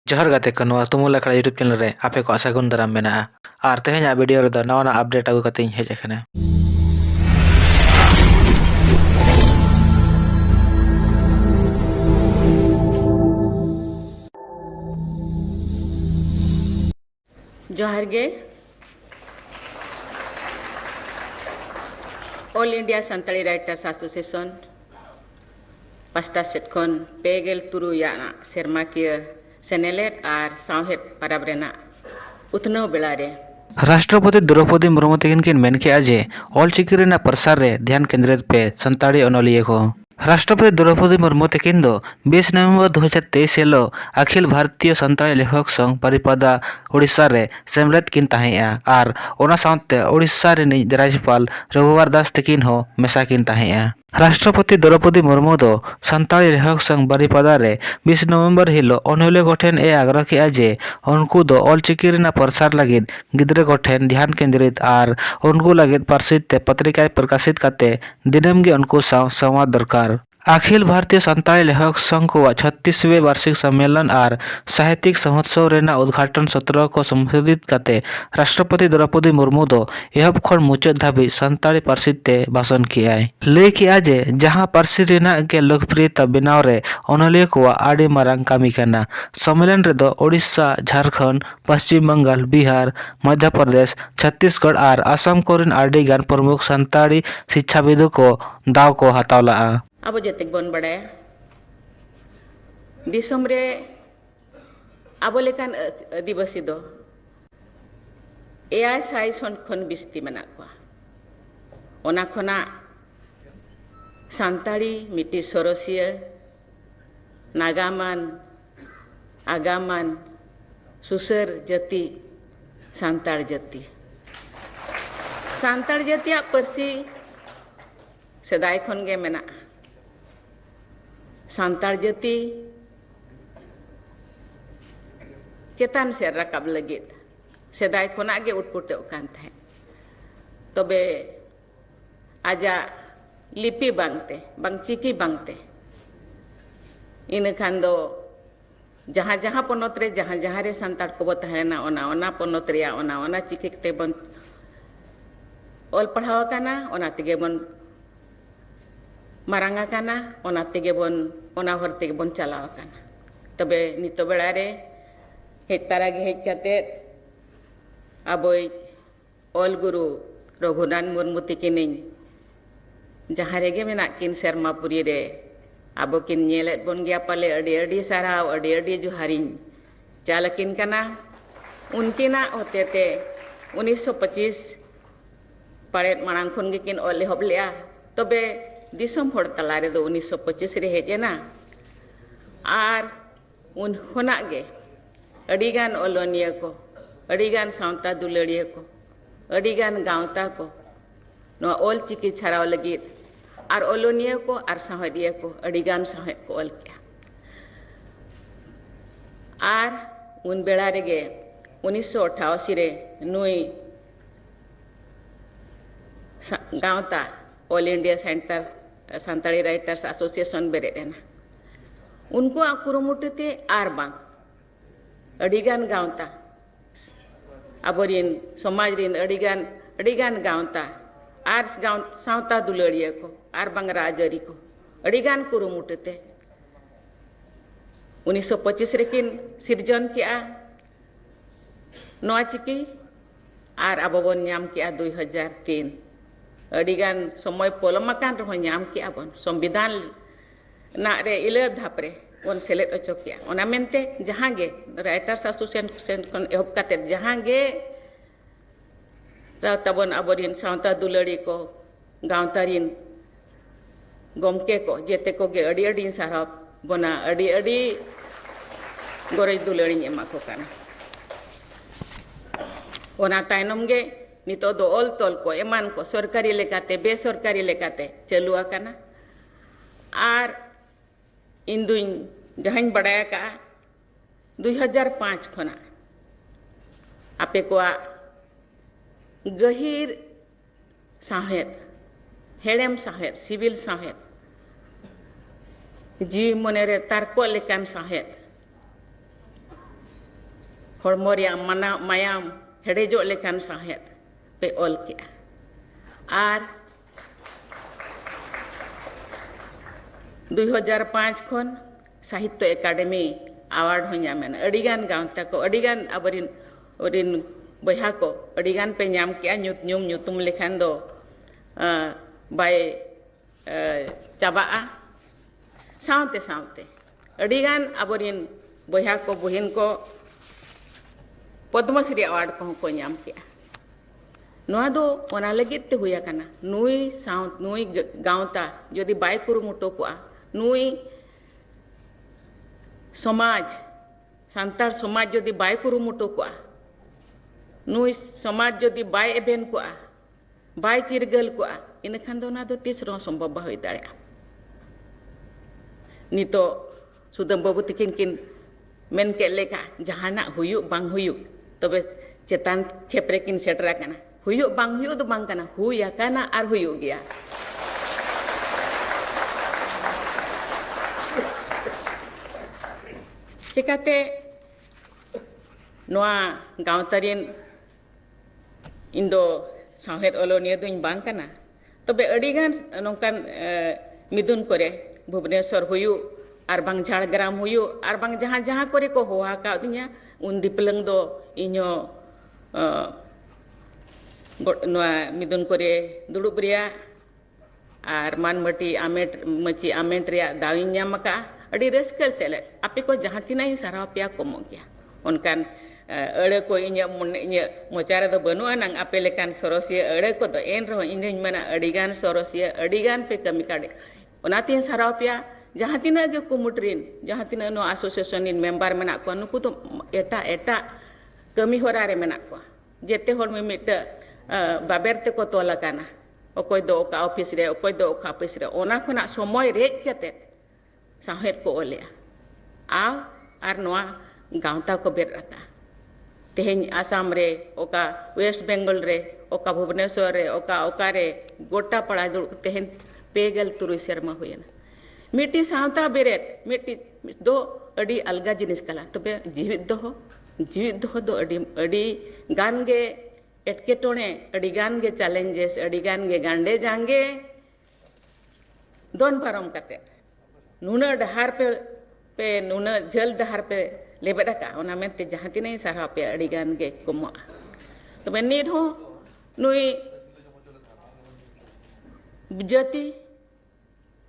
जोहर गाते को नवा तुमुल अखड़ा यूट्यूब चैनल रे आपे को सागुन दाराम मेना और तेहेᱧ वीडियो रे नवा अपडेट आगु कते हेज अखना। जोहार गे all India Santali writers association पास्टा सेट खन पेगेल तुरु याना सेरमाकिया सेनेलेट और सावहेद पाराब रेना उतनो बेला रे राष्ट्रपति द्रौपदी मुर्मू तकिन किन मेन के जे ऑलचिकी रेना प्रसार रे ध्यान केंद्रित पे संताड़ी अनलिया को। राष्ट्रपति द्रौपदी मुर्मू तकिन 20 नवंबर 2023 हिलो अखिल भारतीय संताड़ी लेखक संघ परिपदा उड़ीसा रे सेमलेद किन ताहेया और ओना साउते उड़ीसा रे राज्यपाल रघुवर दास तकिन हो मेसा किन ताहेया। राष्ट्रपति द्रौपदी मुर्मू दो संताड़ी लेखक संघ परिपदा रे 20 नवंबर हिलो अनलिया गोठेन ए आग्रह के जे उनको दो ऑलचिकी रेना प्रसार लगिद गिद्रे गोठेन ध्यान केंद्रित और उनको लगिद पार्सित ते पत्रिका प्रकाशित करते दिनम गे उनको संवाद दरकार। अखिल भारतीय संताड़ी लेखक संघ को 36वें वार्षिक सम्मेलन और साहित्यिक महोत्सव रेना उद्घाटन सत्र को संबोधित करते राष्ट्रपति द्रौपदी मुर्मू दो एहब खन मुचाद धाबी संताड़ी पार्सी ते भाषण कियाय लय किया जे जहां पार्सी रेना के लोकप्रियता बनाव रे अनलिया को आड़ी मारंग कामी कना। सम्मेलन रे दो ओडिशा झारखंड पश्चिम बंगाल बिहार मध्य प्रदेश छत्तीसगढ़ और आसाम कोरिन आड़ी गान प्रमुख संताड़ी शिक्षाविद को दाव को हतावला। अब जते बन बड़ाया दिसम रे अब लेकान आदिवासी दो एआई साइज खन बिस्ती मना को ओना खना सान्ताड़ी मिट्टी सरसिया नागामान आगामान सुसर जाति सान्ताड़ जाति परसी सेदाय खन गे मेना सान्ताड़ जाति चेतान से रकाब लगिद सेदाय खना गे उठपुटे कान थाहे तबे आजा लिपि बांगते बांग चिकी बांगते इन खान दो जहाँ जहाँ पनत रे जहाँ जहाँ रे सान्ताड़ को तहना ओना पनत रे ओना चिकी ते बन ऑल पढ़ाव काना ओना तेगे बन मारांगा काना ओना तेगे बन ओना हर तेगे बन चलाव काना। तबे नितो बेड़ा रे हेज तारा गे हेज काते अबोय ऑल गुरु रघुनाथ मुर्मू तकिनिन जहाँ रेगे मेना किन सेरमापुरी रे अब किन नेलेद बन गया पाले अड़ी अड़ी साराव अड़ी जुहारिन चालकिन काना उनकिना होते ते 1925 पड़ेद मांग खन गे किन ऑल एहब लेआ तबे दिसम होड़ तला रे दो 1925 रे हेजेना और उन होना गे अड़ीगान ओलोनिया को अड़ीगान सावता दुलड़िया को अड़ीगान गावता को नो ऑल चिकी छाराव लगिद और ओलोनिया को और साहडिया को अड़ीगान साहेब को ऑल किया और उन बेड़ा रे गे 1988 रे नुई गावता all India centre Santali writers association बेरे देना उनको कुरुमुटुते आर बांग अड़ीगान गावता अबोरिन समाज रिन अड़ीगान गावता आर गाँव सावता दुलड़िया को आर बांग राजरी को अड़ीगान कुरुमुटुते 1925 रेकिन सिरजन किया नवा चिकी और अब बन नाम किया 2003 अड़ीगान समय पोलमाकान रहो नाम किया बन संविधान ना रे इले धापरे बन सेलेद अचो किया ओना मेनते जहाँ गे राइटर्स एसोसिएशन खन एहब काते जहाँ गे तबन अबरिन सावता दुलड़ी को गावतारिन गमके को जेते को गे अड़ी अड़ी साराब बना अड़ी गोरज दुलड़ी एमा को काना ओना तायनम गे नितो दो ऑल तोल को एमान को सरकारी लेकाते बेसरकारी लेकाते चलुआ काना और इंदुइन जहां बड़ाया का 2005 खना आपे को गहिर साहेद हेड़ेम साहेद सिविल साहेद जीव मने रे तारको लेकान साहेद हड़मो रेयाग मायाम हेडेजो लेकान साहेद पे ऑल किया आर 2005 खन साहित्य एकाडेमी अवार्ड हो नामेना अडिगान गांवता को अडिगान अबरिन बहा को अडिगान पे नाम किया ᱧᱩᱛᱩᱢ लेखान दो बाय चाबा सावते सावते अडिगान अबरिन बहा को बहिन को पद्मश्री अवार्ड को नाम किया नोआ दो ओना लगित ते हुया कना नुई गांवता यदि बाय कुरुमुटो को नुई समाज सांतार समाज यदि बाय कुरुमुटो को नुई समाज यदि बाय एबेन को बाय चिरगल को इनखान दो ना दो तीसरो संभव हो दाड़ा नितो सुदम बाबू तकिन किन मेन के लेका जहाना हुयु बांग हुयु तबे चेतान खेपरे किन सेटरा कना हुयु बांग हुयु दो बांग कना हुया कना आर हुयु गया चिकाते नोआ गांवतारिन इंदो साहेद ओलोनिया दुइन बांग कना तबे अडिगान नोंकान मिदुन करे भुवनेश्वर हुयु आर बांग झाड़ग्राम हुयु आर बांग जहां जहां करे को होहा का दिया उन दिपलंग दो इño नोआ मिदुन करे दुड़ुब रिया आर मानमटी मची आमेट रिया दाविन नाम का अड़ी रस्कर सेले आपे को जहां तिना ही सारा पिया को मोगिया उनकान अड़े को इño मोचारे दो बनुआ नंग आपे लेकान सरोसिया अड़े को दो एन रहो इने मना अड़ीगान सरोसिया अड़ीगान पे कमी काडे ओनाती सारा पिया जहां तिना गे कुमुटरिन जहां तिना नो एसोसिएशन इन मेंबर मेना को नुकु तो एटा कमी होरा रे मेना को जेते होर में मिट बाबेरते को तोला काना ओकोय दो का ऑफिस रे ओकोय दो का ऑफिस रे ओना खना समय रेज केते साहेब को ओले आव आर नोआ गांवता को बेरता तेहेन आसाम रे ओका वेस्ट बंगाल रे ओका भुवनेश्वर रे ओका रे गोटा पड़ा दुड़ तेहेन पेगल तुरुई शर्मा हुयना मिट्टी सावता बेरेत मिट्टी दो अड़ी अलगा जिनिस कला तबे जीवित दो अड़ी गान गे एटकेटोणे अड़ी गान गे चैलेंजेस अड़ी गान गे गांडे जांगे दोन पारम कते नुना डहार पे नुना जल डहार पे लेबेदा का ओना मेते जहां तिने सारा पे अड़ी गान गे कुमा तबे नीड हो नुई जाति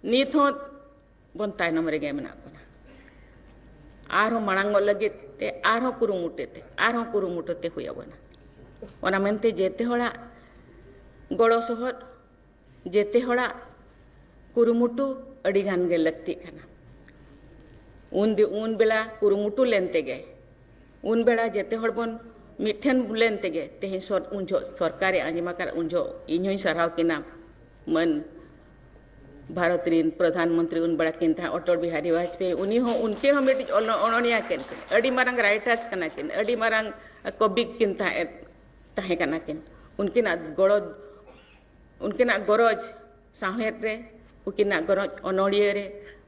नीत हो बन तायनम रेगे मेना कोना आरो मांगो लगे ते आरो कुरुमुटते हुया बना ओना मेनते जेते होड़ा गड़ो सहर जेते होड़ा कुरुमुटु अड़ी गान गे लगती खाना उन बेला कुरुमुटु लेनते गे उन बेला जेते होड़ बन मिठन लेनते गे तेहे उनजो सरकारे आंजिमा कर उनजो इñoy सराव किना मन भारत रीन प्रधानमंत्री उन बड़ा किन था अटल बिहारी वाजपेयी उनी हो उनके हो मिटी ओनोनिया किन अड़ी मारंग राइटर्स कना किन अड़ी मारंग कवि किन था ताहे कना किन उनकिना गरज साहेब रे उनकिना गरज ओनोड़िया रे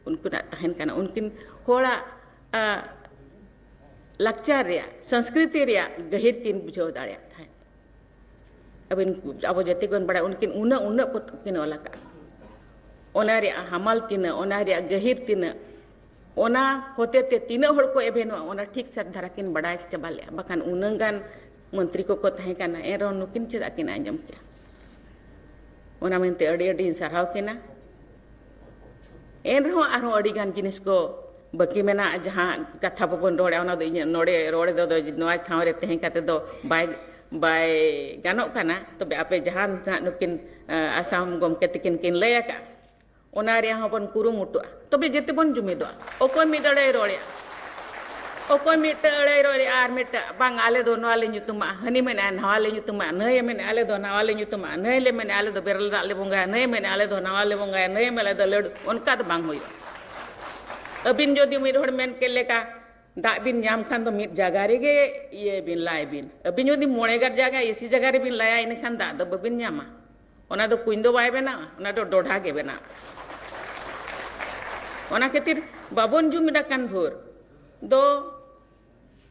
उनकिना ताहेन कना उनकिन होड़ा लक्चर रे संस्कृति रे गहिर किन बुझो दाड़े था अबिन अब जते गन बड़ा उनकिन उन किन ओला का ओना रे हमाल तिना ओना रे गहिर तिना ओना होते ते तीना हड़ को एबेनो ओना ठीक साथ धारा किन बड़ा चबाले बखान उनंगान मंत्री को ताहे काना एरो नुकिन चेदा किन आंजम के ओना मेनते अड़ी साराव किना एन रहो आरो अड़ी गान जिनिस को बाकी मेना जहां कथा बबन रोड़े ओना दो नोड़े रोड़े दो नोआ ठाव रे तेहे काते दो बाय गानो काना तबे आपे जहां नुकिन आसाम गमके तकिन किन लया का ओना रे हबन कुरुमुटुआ तबे जेते बन जुमिदो ओकोय मिडड़े रोड़े ओकोय मिटड़े रोड़े आर मिट बांग आले दो नवाले nyutuma हनी मेने नवाले nyutuma नय मेने आले दो नवाले nyutuma नय ले मेने आले दो बेरल दाले बंगा नय मेने आले दो नवाले बंगा नय मेले दो लड़ उनका तो बांग होयो अबिन जोदि मिड हड़ मेन के लेका दा बिन नाम खान दो मिड जगह रे गे ये बिन लाय बिन अबिन जोदि मोड़ेगार जगह इसी जगह रे बिन लाया इन खान दा दो बबिन नामा ओना दो कुइन दो बाय बेना ओना दो डोढ़ा गे बेना ओना खातिर बाबन जुमिदा कान भोर दो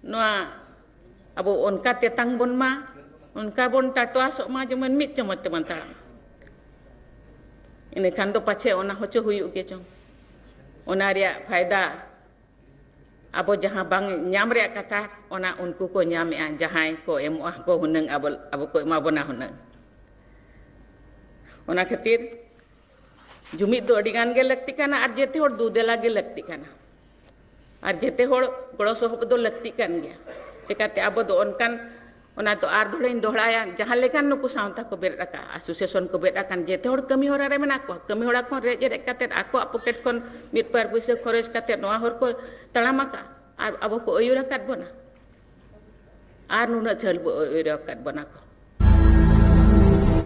नोआ abo onka tetang bon ma onka bon tatwa sok ma jeman mit cemat teman taram ini kan do pache ona hocho huyuk ge chong ona ria faida abo jaha bang nyam ria kata ona unku ko nyam ya jahai ko emuah ko huneng abo ko ma bona huneng ona khatir jumit do adigan ge lakti kana ar jete hor dudela ge lakti kana ar jete hor golo sohop do lakti kan gya chekate abo do onkan ona to ar dolain dohlaya jahan lekan nuku saunta ko ber raka association ko ber akan jete hor kami hora re mena ko kami hora kon re jere kate ako pocket kon mit par puise kores kate noa hor ko talamaka ar abo ko oyura kat bona ar nuna chal bo oyura kat bona ko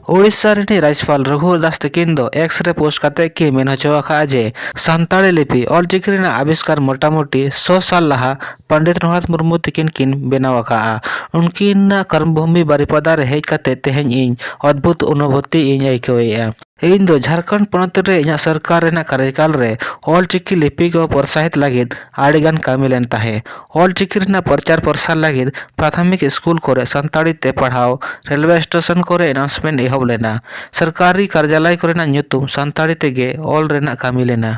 Odisha ᱨᱤᱱᱤᱡ ᱨᱟᱡᱽᱯᱟᱞ ᱨᱚᱜᱷᱩᱵᱚᱨ ᱫᱟᱥ ᱛᱟᱹᱠᱤᱱ ᱫᱚ X ᱨᱮ post ᱠᱟᱛᱮ ᱠᱤᱱ ᱢᱮᱱ ᱦᱚᱪᱚ ᱟᱠᱟᱫᱼᱟ ᱡᱮ ᱥᱟᱱᱛᱟᱲᱤ ᱞᱤᱯᱤ ᱚᱞᱪᱤᱠᱤ ᱨᱮᱱᱟᱜ ᱟᱵᱤᱥᱠᱟᱨ ᱢᱚᱴᱟᱢᱩᱴᱤ 100 ᱥᱟᱞ ᱞᱟᱦᱟ ᱯᱚᱱᱰᱤᱛ ᱨᱚᱜᱷᱩᱱᱟᱛᱷ ᱢᱩᱨᱢᱩ ᱛᱟᱹᱠᱤᱱ ᱠᱤᱱ ᱵᱮᱱᱟᱣ ᱟᱠᱟᱫᱼᱟ। ᱩᱱᱠᱤᱱᱟᱜ ᱠᱚᱨᱢᱚᱵᱷᱩᱢᱤ ᱵᱟᱨᱤᱯᱟᱫᱟ ᱨᱮ ᱦᱮᱡ ᱠᱟᱛᱮ ᱛᱮᱦᱮᱧ ᱤᱧ ᱚᱫᱽᱵᱷᱩᱛ ᱚᱱᱩᱵᱷᱩᱛᱤ ᱤᱧ ᱟᱹᱭᱠᱟᱹᱣᱮᱫᱼᱟ। ᱤᱧ ᱫᱚ ᱡᱷᱟᱲᱠᱷᱚᱸᱰ ᱯᱚᱱᱚᱛ ᱨᱮ ᱤᱧᱟᱹᱜ ᱥᱚᱨᱠᱟᱨ ᱨᱮᱱᱟᱜ ᱠᱟᱨᱡᱚᱠᱟᱞ ᱨᱮ ᱚᱞᱪᱤᱠᱤ ᱞᱤᱯᱤ ᱠᱚ ᱯᱨᱚᱛᱥᱟᱦᱤᱛ ᱞᱟᱹᱜᱤᱫ ᱟᱹᱰᱤᱜᱟᱱ ᱠᱟᱹᱢᱤ ᱞᱮᱱ ᱛᱟᱦᱮᱸ। ᱚᱞᱪᱤᱠᱤ ᱨᱮᱱᱟᱜ ᱯᱨᱚᱪᱟᱨ ᱯᱨᱚᱥᱟᱨ ᱞᱟᱹᱜᱤᱫ ᱯᱨᱟᱛᱷᱚᱢᱤᱠ ᱥᱠᱩᱞ ᱠᱚᱨᱮ ᱥᱟᱱᱛᱟᱲᱤ ᱛᱮ ᱯᱟᱲᱦᱟᱣ रेलवे स्टेशन ᱠᱚᱨᱮ अनाउंसमेंट ᱮᱦᱚᱵ ᱞᱮᱱᱟ। सरकारी कार्यालय कोरेना ᱧᱩᱛᱩᱢ ᱥᱟᱱᱛᱟᱲᱤ ᱛᱮᱜᱮ ᱚᱞ ᱨᱮᱱᱟᱜ ᱠᱟᱹᱢᱤ ᱞᱮᱱᱟ।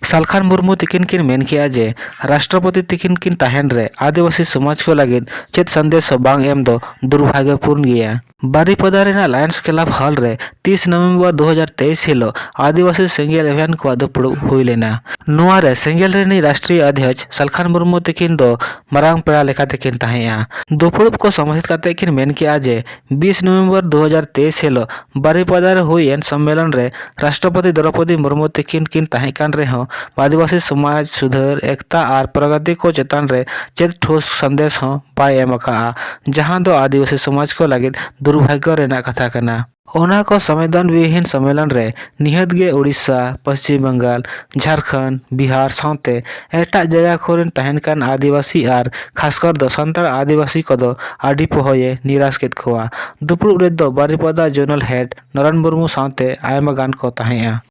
सालखान मुर्मू तकिन किन मेन किया जे राष्ट्रपति तकिन किन तहन रे आदिवासी समाज को लगिद चेत संदेश बांग एम दो दुर्भाग्यपूर्ण गया। बारीपदा रेना लायंस क्लब हॉल रे 30 नवंबर 2023 हिलो आदिवासी सेंगेल इवेंट को दुपुड़ हुई लेना। नुआ रे सेंगेल रेनी राष्ट्रीय अध्यक्ष सालखान मुर्मू तकिन दो मरांग पेड़ा लेखा तकिन तहेया। दुपुड़ को संबोधित करते किन मेन किया जे 20 नवंबर 2023 हिलो बारीपदा रे हुई एन सम्मेलन रे राष्ट्रपति द्रौपदी मुर्मू तकिन किन तहे कान रे हो आदिवासी समाज सुधार एकता और प्रगति को चेतान रे चेत ठोस संदेश हो पाए एम अकाआ जहां दो आदिवासी समाज को लगिद दुर्भाग्य रेना कथा कना। ओना को संविधान विहीन सम्मेलन रे निहत गे उड़ीसा पश्चिम बंगाल झारखंड बिहार साउते एटा जगह खोरेन तहन कान आदिवासी और खासकर दो संताल आदिवासी को दो आडी पोहोये निराश केत खोआ। दुपुड़ रे दो बारीपदा जोनल हेड नरन मुर्मू साउते आयमा गान को तहेया।